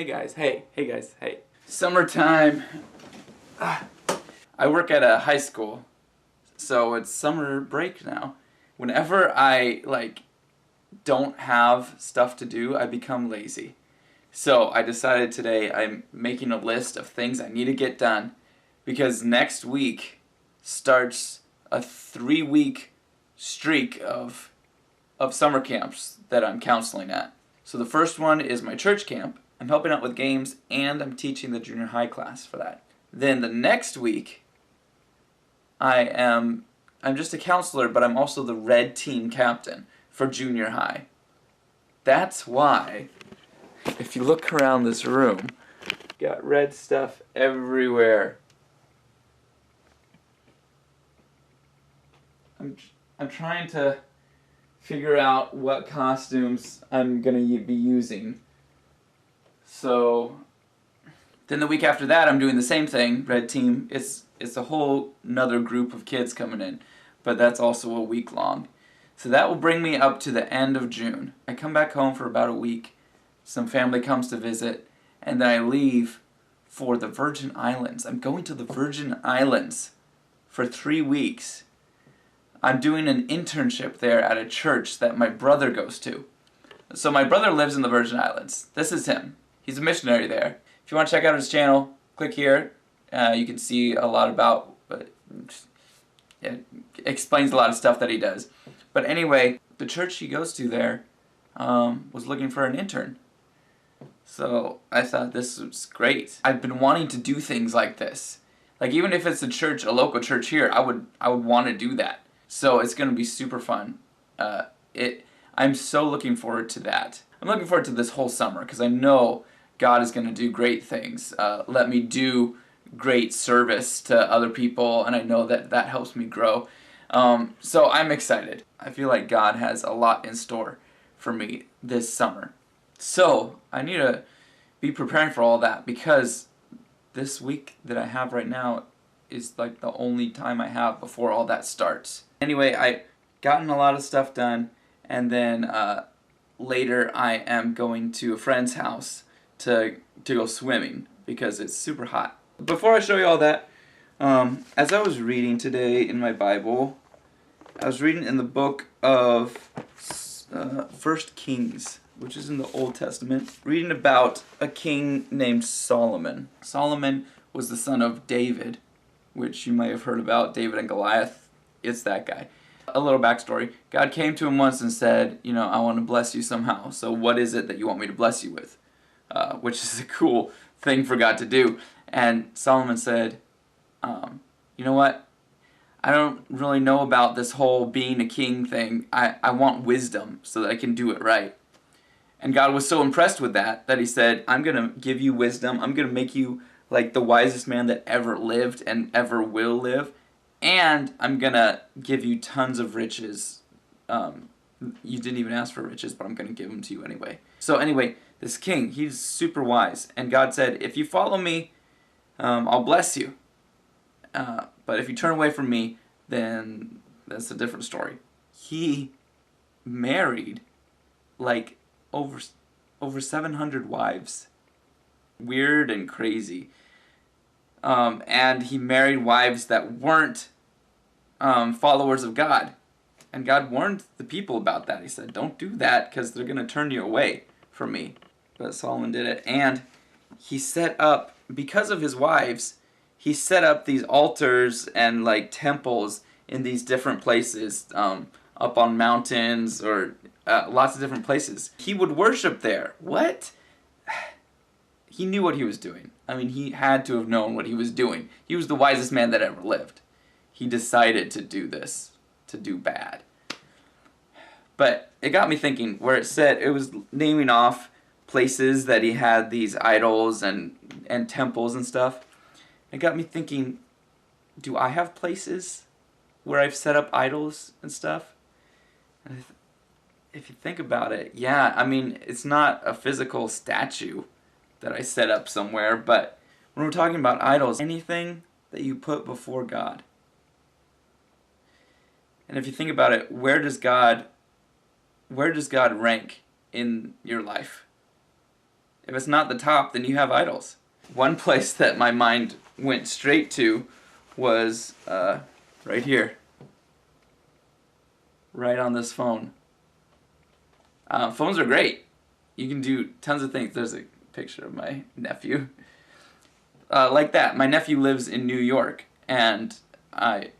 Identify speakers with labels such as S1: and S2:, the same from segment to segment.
S1: guys, hey guys, hey. Summertime. I work at a high school, so it's summer break now. Whenever I don't have stuff to do, I become lazy. So I decided today I'm making a list of things I need to get done because next week starts a 3-week streak of summer camps that I'm counseling at. So the first one is my church camp. I'm helping out with games and I'm teaching the junior high class for that. Then the next week I'm just a counselor, but I'm also the red team captain for junior high. That's why, if you look around this room, got red stuff everywhere. I'm trying to figure out what costumes I'm gonna be using. So then the week after that, I'm doing the same thing, red team. It's a whole nother group of kids coming in, but that's also a week long. So that will bring me up to the end of June. I come back home for about a week. Some family comes to visit, and then I leave for the Virgin Islands. I'm going to the Virgin Islands for 3 weeks. I'm doing an internship there at a church that my brother goes to. So my brother lives in the Virgin Islands. This is him. He's a missionary there. If you want to check out his channel, click here. You can see a lot about, it explains a lot of stuff that he does. But anyway, the church he goes to there was looking for an intern. So I thought this was great. I've been wanting to do things like this. Like even if it's a local church here, I would want to do that. So it's going to be super fun. I'm so looking forward to that. I'm looking forward to this whole summer because I know God is going to do great things. Let me do great service to other people, and I know that helps me grow. So I'm excited. I feel like God has a lot in store for me this summer. So I need to be preparing for all that because this week that I have right now is like the only time I have before all that starts. Anyway, I gotten a lot of stuff done, and then later I am going to a friend's house to go swimming because it's super hot. Before I show you all that, as I was reading today in my Bible, I was reading in the book of 1 Kings, which is in the Old Testament, reading about a king named Solomon. Solomon was the son of David, which you may have heard about, David and Goliath. It's that guy. A little backstory. God came to him once and said, I want to bless you somehow. So what is it that you want me to bless you with? Which is a cool thing for God to do. And Solomon said, you know what? I don't really know about this whole being a king thing. I want wisdom so that I can do it right. And God was so impressed with that he said, I'm going to give you wisdom. I'm going to make you like the wisest man that ever lived and ever will live. And I'm going to give you tons of riches. You didn't even ask for riches, but I'm going to give them to you anyway. So anyway, this king, he's super wise. And God said, if you follow me, I'll bless you. But if you turn away from me, then that's a different story. He married like over 700 wives. Weird and crazy. And he married wives that weren't followers of God. And God warned the people about that. He said, don't do that because they're going to turn you away from me. But Solomon did it. And he set up, because of his wives, he set up these altars and like temples in these different places, up on mountains or lots of different places. He would worship there. What? He knew what he was doing. I mean, he had to have known what he was doing. He was the wisest man that ever lived. He decided to do this, to do bad. But it got me thinking, where it said, it was naming off places that he had these idols and temples and stuff. It got me thinking, do I have places where I've set up idols and stuff? And if you think about it, yeah, I mean, it's not a physical statue that I set up somewhere, but when we're talking about idols, anything that you put before God. And if you think about it, where does God rank in your life? If it's not the top, then you have idols. One place that my mind went straight to was right here. Right on this phone. Phones are great. You can do tons of things. There's a picture of my nephew. Like that. My nephew lives in New York, and I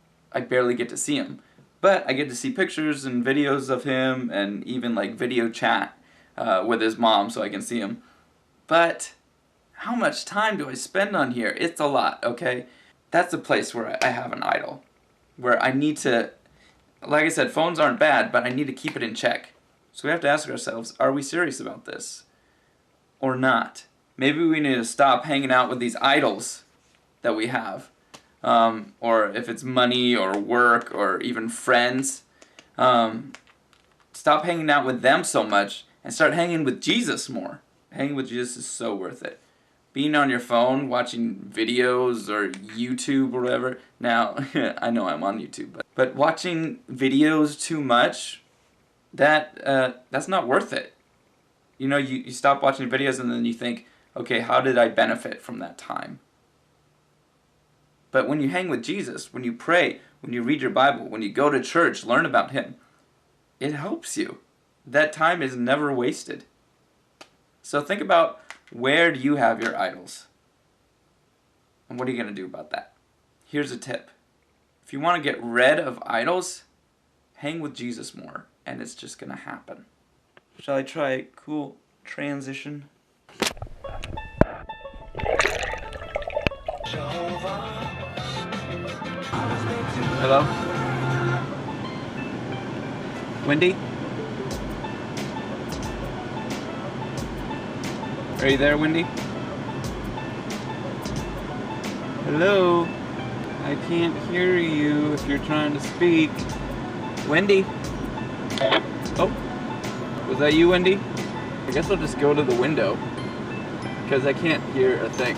S1: barely get to see him. But I get to see pictures and videos of him, and even like video chat with his mom so I can see him. But how much time do I spend on here? It's a lot, okay? That's a place where I have an idol. Where I need to, like I said, phones aren't bad, but I need to keep it in check. So we have to ask ourselves, are we serious about this? Or not? Maybe we need to stop hanging out with these idols that we have. Or if it's money or work or even friends. Stop hanging out with them so much and start hanging with Jesus more. Hanging with Jesus is so worth it. Being on your phone, watching videos or YouTube or whatever. Now, I know I'm on YouTube, but watching videos too much, that's not worth it. You know, you stop watching videos and then you think, okay, how did I benefit from that time? But when you hang with Jesus, when you pray, when you read your Bible, when you go to church, learn about Him, it helps you. That time is never wasted. So think about, where do you have your idols? And what are you going to do about that? Here's a tip. If you want to get rid of idols, hang with Jesus more, and it's just going to happen. Shall I try a cool transition? Hello? Wendy? Are you there, Wendy? Hello? I can't hear you if you're trying to speak. Wendy? Oh, was that you, Wendy? I guess I'll just go to the window because I can't hear a thing.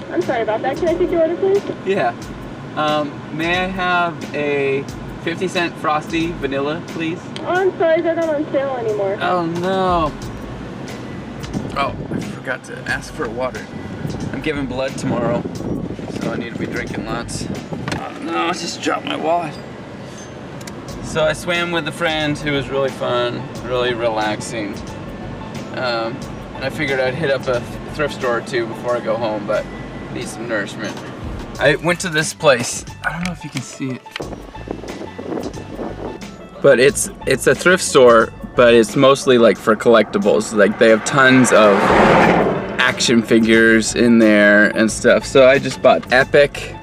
S2: I'm sorry about that. Can I take your order, please?
S1: Yeah. May I have a 50-cent Frosty vanilla, please?
S2: Oh, I'm sorry. They're not on sale anymore.
S1: Oh, no. Oh, I forgot to ask for water. I'm giving blood tomorrow, so I need to be drinking lots. Oh, no, I just dropped my wallet. So I swam with a friend who was really fun, really relaxing. And I figured I'd hit up a thrift store or two before I go home, but I need some nourishment. I went to this place. I don't know if you can see it. But it's a thrift store, but it's mostly like for collectibles. Like they have tons of action figures in there and stuff. So I just bought Epic.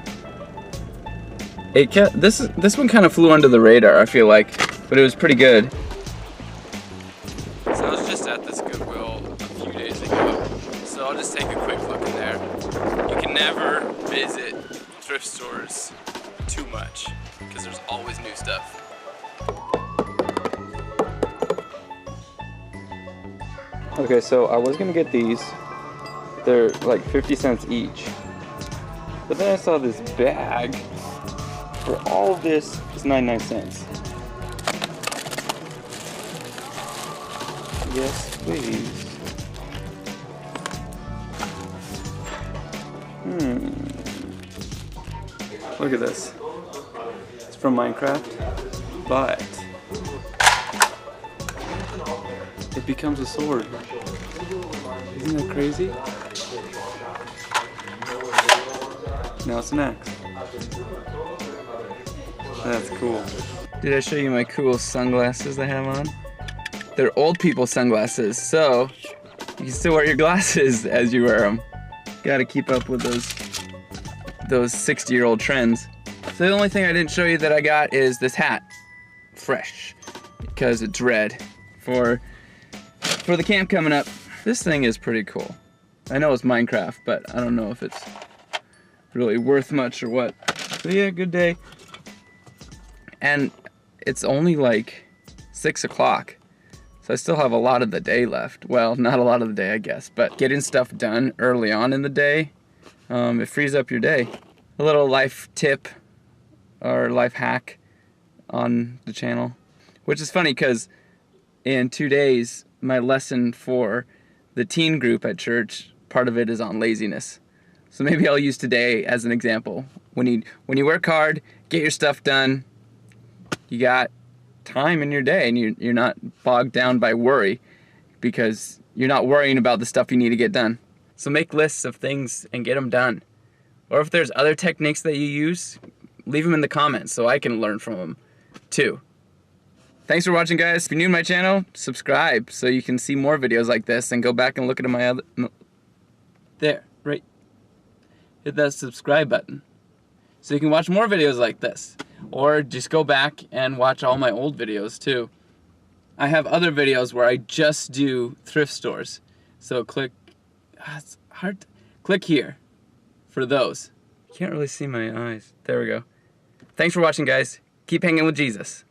S1: This one kind of flew under the radar, I feel like, but it was pretty good. So I was just at this Goodwill a few days ago, so I'll just take a quick look in there. You can never visit thrift stores too much because there's always new stuff. Okay, so I was gonna get these. They're like 50 cents each. But then I saw this bag for all of this is 99 cents. Yes, please. Look at this. It's from Minecraft, but it becomes a sword. Isn't that crazy? Now it's an axe. That's cool. Did I show you my cool sunglasses I have on? They're old people sunglasses, so you can still wear your glasses as you wear them. Gotta keep up with those 60-year-old trends. So the only thing I didn't show you that I got is this hat. Fresh. Because it's red. For the camp coming up. This thing is pretty cool. I know it's Minecraft, but I don't know if it's really worth much or what. So yeah, good day. And it's only like 6 o'clock. So I still have a lot of the day left. Well, not a lot of the day, I guess, but getting stuff done early on in the day, it frees up your day. A little life tip or life hack on the channel, which is funny because in 2 days, my lesson for the teen group at church, part of it is on laziness. So maybe I'll use today as an example. When you work hard, get your stuff done, you got time in your day and you're not bogged down by worry because you're not worrying about the stuff you need to get done. So make lists of things and get them done. Or if there's other techniques that you use, leave them in the comments so I can learn from them too. Thanks for watching, guys. If you're new to my channel, subscribe so you can see more videos like this and go back and look at my other... There, right. Hit that subscribe button so you can watch more videos like this. Or just go back and watch all my old videos too. I have other videos where I just do thrift stores. So click... it's hard. Click here for those. You can't really see my eyes. There we go. Thanks for watching, guys. Keep hanging with Jesus.